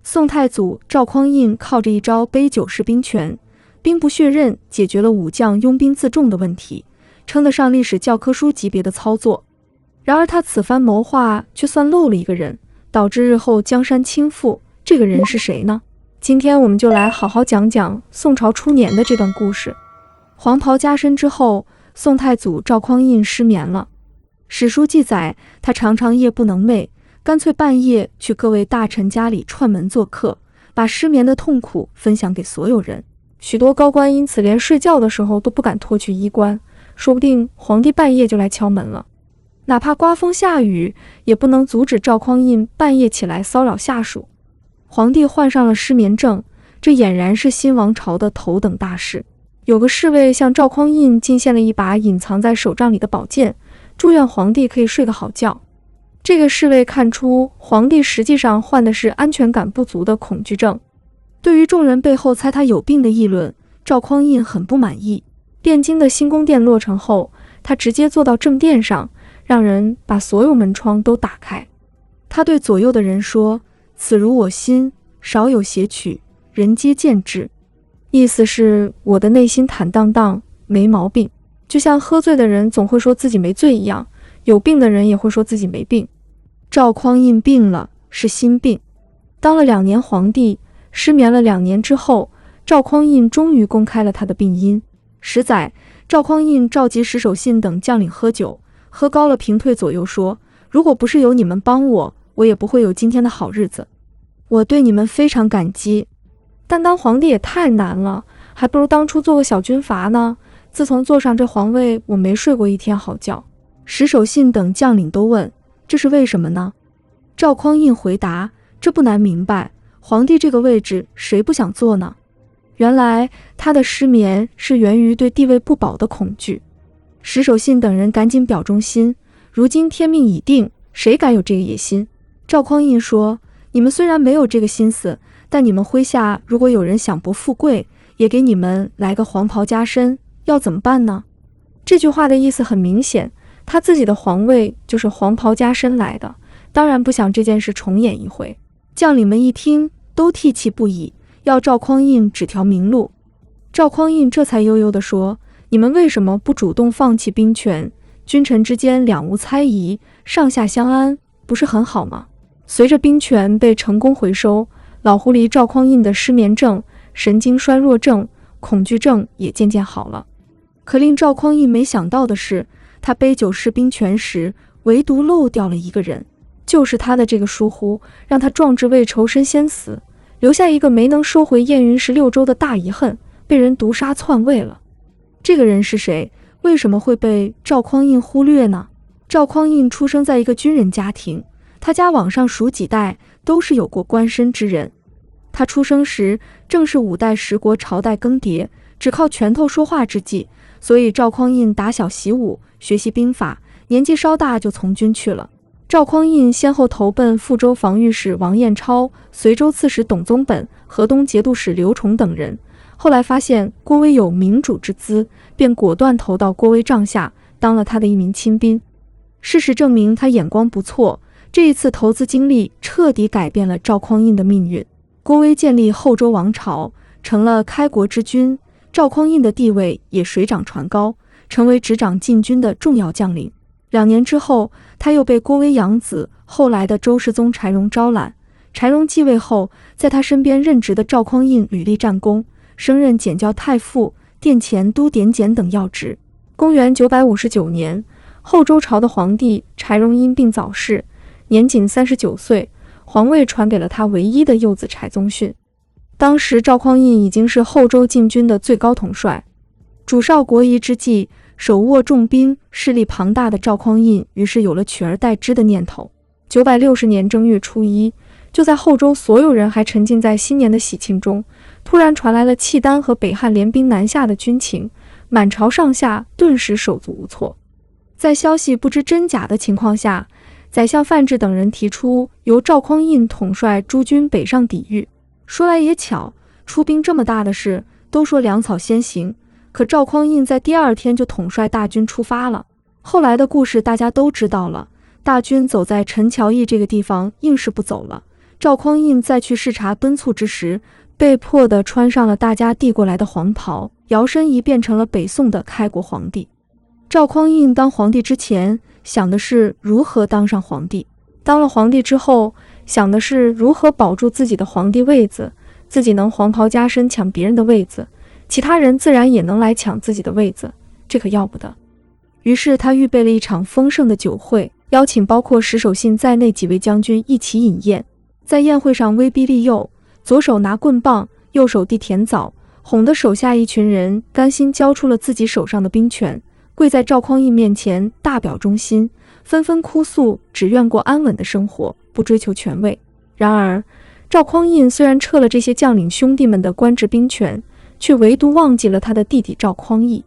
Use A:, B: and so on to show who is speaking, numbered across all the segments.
A: 宋太祖赵匡胤靠着一招杯酒释兵权，兵不血刃解决了武将拥兵自重的问题，称得上历史教科书级别的操作。然而他此番谋划却算漏了一个人，导致日后江山倾覆。这个人是谁呢？今天我们就来好好讲讲宋朝初年的这段故事。黄袍加身之后，宋太祖赵匡胤失眠了。史书记载，他常常夜不能寐，干脆半夜去各位大臣家里串门做客，把失眠的痛苦分享给所有人。许多高官因此连睡觉的时候都不敢脱去衣冠，说不定皇帝半夜就来敲门了。哪怕刮风下雨，也不能阻止赵匡胤半夜起来骚扰下属。皇帝患上了失眠症，这俨然是新王朝的头等大事。有个侍卫向赵匡胤进献了一把隐藏在手杖里的宝剑，祝愿皇帝可以睡个好觉。这个侍卫看出皇帝实际上患的是安全感不足的恐惧症。对于众人背后猜他有病的议论，赵匡胤很不满意。汴京的新宫殿落成后，他直接坐到正殿上，让人把所有门窗都打开。他对左右的人说：“此如我心，少有邪曲，人皆见之。”意思是我的内心坦荡荡，没毛病，就像喝醉的人总会说自己没醉一样，有病的人也会说自己没病。赵匡胤病了，是心病。当了2年皇帝，失眠了2年之后，赵匡胤终于公开了他的病因。10载，赵匡胤召集石守信等将领喝酒，喝高了平退左右说：“如果不是有你们帮我，我也不会有今天的好日子。我对你们非常感激，但当皇帝也太难了，还不如当初做个小军阀呢。自从坐上这皇位，我没睡过一天好觉。”石守信等将领都问：“这是为什么呢？”赵匡胤回答：“这不难明白，皇帝这个位置谁不想坐呢？”原来他的失眠是源于对地位不保的恐惧。石守信等人赶紧表忠心，如今天命已定，谁敢有这个野心？赵匡胤说：“你们虽然没有这个心思，但你们麾下如果有人想博富贵，也给你们来个黄袍加身，要怎么办呢？”这句话的意思很明显，他自己的皇位就是黄袍加身来的，当然不想这件事重演一回。将领们一听都涕泣不已，要赵匡胤指条明路。赵匡胤这才悠悠地说：“你们为什么不主动放弃兵权？君臣之间两无猜疑，上下相安，不是很好吗？”随着兵权被成功回收，老狐狸赵匡胤的失眠症、神经衰弱症、恐惧症也渐渐好了。可令赵匡胤没想到的是，他杯酒释兵权时，唯独漏掉了一个人。就是他的这个疏忽，让他壮志未酬身先死，留下一个没能收回燕云16州的大遗恨，被人毒杀篡位了。这个人是谁？为什么会被赵匡胤忽略呢？赵匡胤出生在一个军人家庭，他家往上数几代都是有过官身之人。他出生时正是5代十国朝代更迭，只靠拳头说话之际，所以赵匡胤打小习武，学习兵法，年纪稍大就从军去了。赵匡胤先后投奔富州防御使王彦超、随州刺史董宗本、河东节度使刘崇等人，后来发现郭威有明主之资，便果断投到郭威帐下，当了他的一名亲兵。事实证明他眼光不错，这一次投资经历彻底改变了赵匡胤的命运。郭威建立后周王朝，成了开国之君，赵匡胤的地位也水涨船高，成为执掌禁军的重要将领。2年之后，他又被郭威养子，后来的周世宗柴荣招揽。柴荣继位后，在他身边任职的赵匡胤屡立战功，升任检校太傅、殿前都点检等要职。公元959年，后周朝的皇帝柴荣因病早逝，年仅39岁，皇位传给了他唯一的幼子柴宗训。当时赵匡胤已经是后周禁军的最高统帅。主少国疑之际，手握重兵，势力庞大的赵匡胤于是有了取而代之的念头。960年正月初1，就在后周所有人还沉浸在新年的喜庆中，突然传来了契丹和北汉联兵南下的军情，满朝上下顿时手足无措。在消息不知真假的情况下，宰相范质等人提出由赵匡胤统帅诸军北上抵御。说来也巧，出兵这么大的事，都说粮草先行，可赵匡胤在第2天就统帅大军出发了。后来的故事大家都知道了，大军走在陈桥驿这个地方，硬是不走了，赵匡胤在去视察敦促之时，被迫地穿上了大家递过来的黄袍，摇身一变成了北宋的开国皇帝。赵匡胤当皇帝之前，想的是如何当上皇帝；当了皇帝之后，想的是如何保住自己的皇帝位子，自己能黄袍加身抢别人的位子，其他人自然也能来抢自己的位子，这可要不得。于是他预备了一场丰盛的酒会，邀请包括石守信在内几位将军一起饮宴。在宴会上威逼利诱，左手拿棍棒，右手递甜枣，哄得手下一群人甘心交出了自己手上的兵权，跪在赵匡胤面前大表忠心，纷纷哭诉只愿过安稳的生活，不追求权位。然而赵匡胤虽然撤了这些将领兄弟们的官职兵权，却唯独忘记了他的弟弟赵匡胤。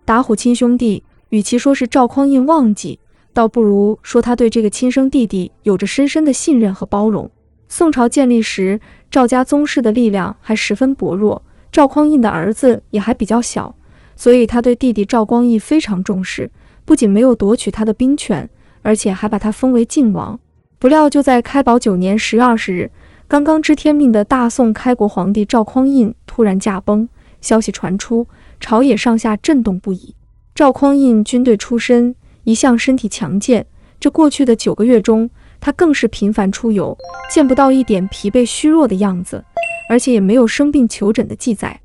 A: 打虎亲兄弟，与其说是赵匡胤忘记，倒不如说他对这个亲生弟弟有着深深的信任和包容。宋朝建立时，赵家宗室的力量还十分薄弱，赵匡胤的儿子也还比较小，所以他对弟弟赵光义非常重视，不仅没有夺取他的兵权，而且还把他封为晋王。不料就在开宝9年10月20日，刚刚知天命的大宋开国皇帝赵匡胤突然驾崩，消息传出，朝野上下震动不已。赵匡胤军队出身，一向身体强健，这过去的9个月中，他更是频繁出游，见不到一点疲惫虚弱的样子，而且也没有生病求诊的记载。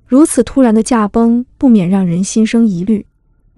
A: 如此突然的驾崩，不免让人心生疑虑。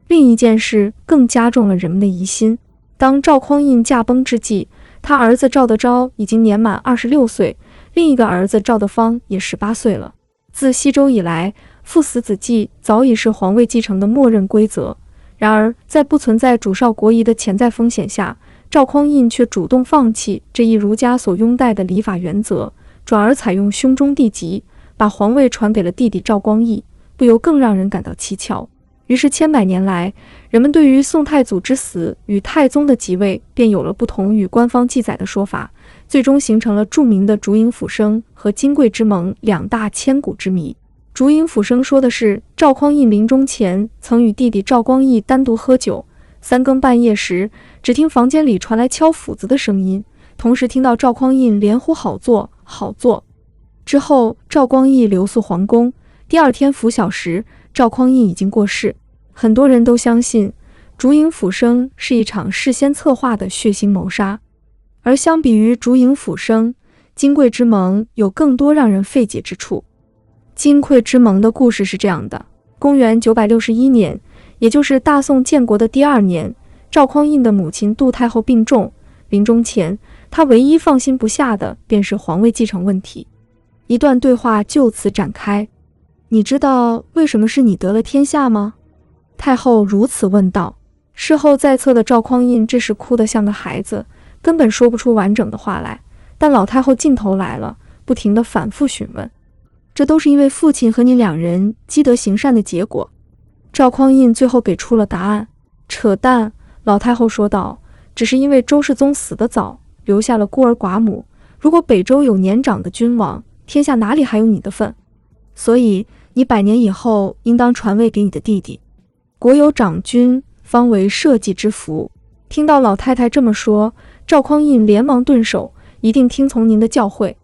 A: 另一件事更加重了人们的疑心。当赵匡胤驾崩之际，他儿子赵德昭已经年满26岁，另一个儿子赵德芳也18岁了。自西周以来，父死子继早已是皇位继承的默认规则。然而，在不存在主少国疑的潜在风险下，赵匡胤却主动放弃这一儒家所拥戴的礼法原则，转而采用兄终弟及，把皇位传给了弟弟赵光义，不由更让人感到蹊跷。于是千百年来，人们对于宋太祖之死与太宗的即位便有了不同于官方记载的说法，最终形成了著名的烛影斧声和金匮之盟两大千古之谜。烛影斧声说的是赵匡胤临终前曾与弟弟赵光义单独喝酒，3更半夜时，只听房间里传来敲斧子的声音，同时听到赵匡胤连呼好坐好坐。之后赵光义留宿皇宫，第二天拂晓时，赵匡胤已经过世。很多人都相信烛影斧声是一场事先策划的血腥谋杀，而相比于烛影斧声，金匮之盟有更多让人费解之处。金匮之盟的故事是这样的：公元961年，也就是大宋建国的第2年，赵匡胤的母亲杜太后病重，临终前，他唯一放心不下的便是皇位继承问题。一段对话就此展开。你知道为什么是你得了天下吗？太后如此问道。事后在侧的赵匡胤这时哭得像个孩子，根本说不出完整的话来，但老太后劲头来了，不停地反复询问。这都是因为父亲和你2人积德行善的结果。赵匡胤最后给出了答案。扯淡，老太后说道，只是因为周世宗死得早，留下了孤儿寡母，如果北周有年长的君王，天下哪里还有你的份？所以你100年以后应当传位给你的弟弟。国有长君，方为社稷之福。听到老太太这么说，赵匡胤连忙顿首，一定听从您的教诲。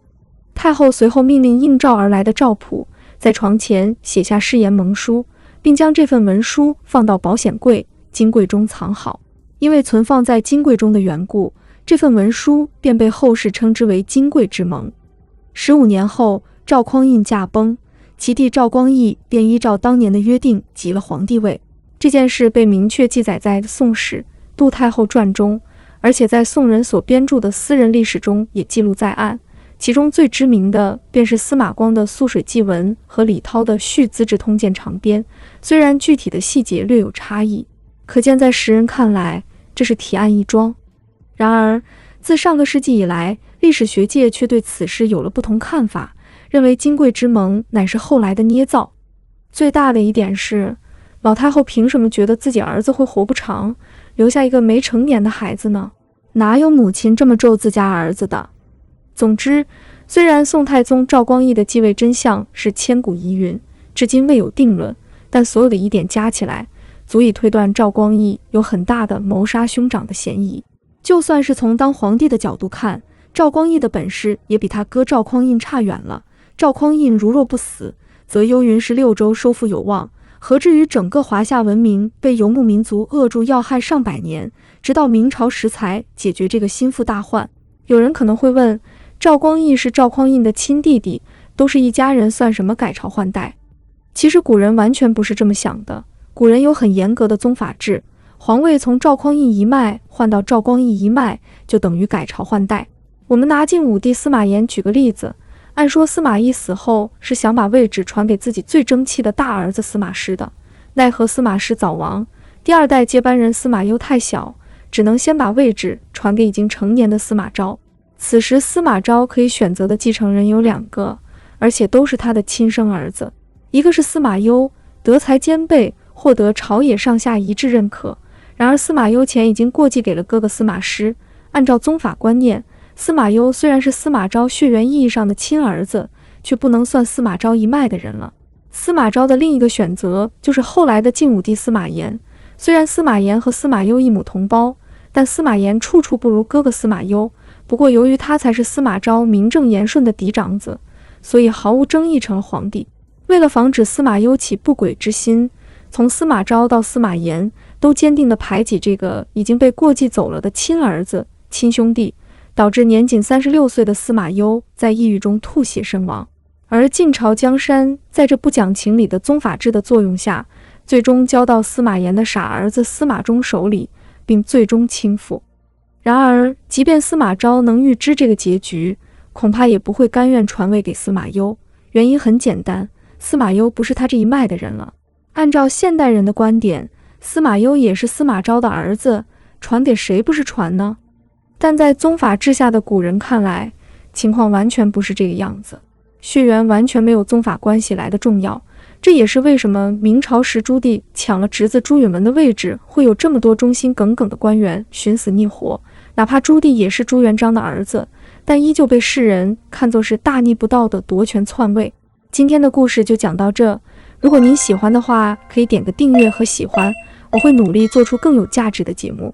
A: 太后随后命令应召而来的赵普在床前写下誓言盟书，并将这份文书放到保险柜金柜中藏好。因为存放在金柜中的缘故，这份文书便被后世称之为金匮之盟。15年后，赵匡胤驾崩，其弟赵光义便依照当年的约定即了皇帝位。这件事被明确记载在《宋史·杜太后传》中，而且在宋人所编著的私人历史中也记录在案。其中最知名的便是司马光的《素水记文》和李涛的《续资治通鉴长编》，虽然具体的细节略有差异，可见在时人看来，这是提案一桩。然而，自上个世纪以来，历史学界却对此事有了不同看法，认为金匮之盟乃是后来的捏造。最大的一点是，老太后凭什么觉得自己儿子会活不长，留下一个没成年的孩子呢？哪有母亲这么咒自家儿子的？总之，虽然宋太宗赵光义的继位真相是千古疑云，至今未有定论，但所有的疑点加起来，足以推断赵光义有很大的谋杀兄长的嫌疑。就算是从当皇帝的角度看，赵光义的本事也比他哥赵匡胤差远了。赵匡胤如若不死，则幽云十六州收复有望，何至于整个华夏文明被游牧民族扼住要害上百年，直到明朝时才解决这个心腹大患？有人可能会问，赵光义是赵匡胤的亲弟弟，都是一家人，算什么改朝换代？其实古人完全不是这么想的。古人有很严格的宗法制，皇位从赵匡胤一脉换到赵光义一脉，就等于改朝换代。我们拿晋武帝司马炎举个例子，按说司马懿死后是想把位置传给自己最争气的大儿子司马师的，奈何司马师早亡，第二代接班人司马攸太小，只能先把位置传给已经成年的司马昭。此时司马昭可以选择的继承人有2个，而且都是他的亲生儿子。一个是司马攸，德才兼备，获得朝野上下一致认可。然而司马攸钱已经过继给了哥哥司马师，按照宗法观念，司马攸虽然是司马昭血缘意义上的亲儿子，却不能算司马昭一脉的人了。司马昭的另一个选择就是后来的晋武帝司马炎。虽然司马炎和司马攸一母同胞，但司马炎处处不如哥哥司马攸。不过由于他才是司马昭名正言顺的嫡长子，所以毫无争议成了皇帝。为了防止司马攸起不轨之心，从司马昭到司马炎都坚定地排挤这个已经被过继走了的亲儿子、亲兄弟，导致年仅36岁的司马攸在抑郁中吐血身亡。而晋朝江山在这不讲情理的宗法制的作用下，最终交到司马炎的傻儿子司马衷手里，并最终倾覆。然而，即便司马昭能预知这个结局，恐怕也不会甘愿传位给司马攸。原因很简单，司马攸不是他这一脉的人了。按照现代人的观点，司马攸也是司马昭的儿子，传给谁不是传呢？但在宗法制下的古人看来，情况完全不是这个样子，血缘完全没有宗法关系来的重要。这也是为什么明朝时朱棣抢了侄子朱允炆的位置，会有这么多忠心耿耿的官员寻死觅活。哪怕朱棣也是朱元璋的儿子，但依旧被世人看作是大逆不道的夺权篡位。今天的故事就讲到这，如果您喜欢的话，可以点个订阅和喜欢，我会努力做出更有价值的节目。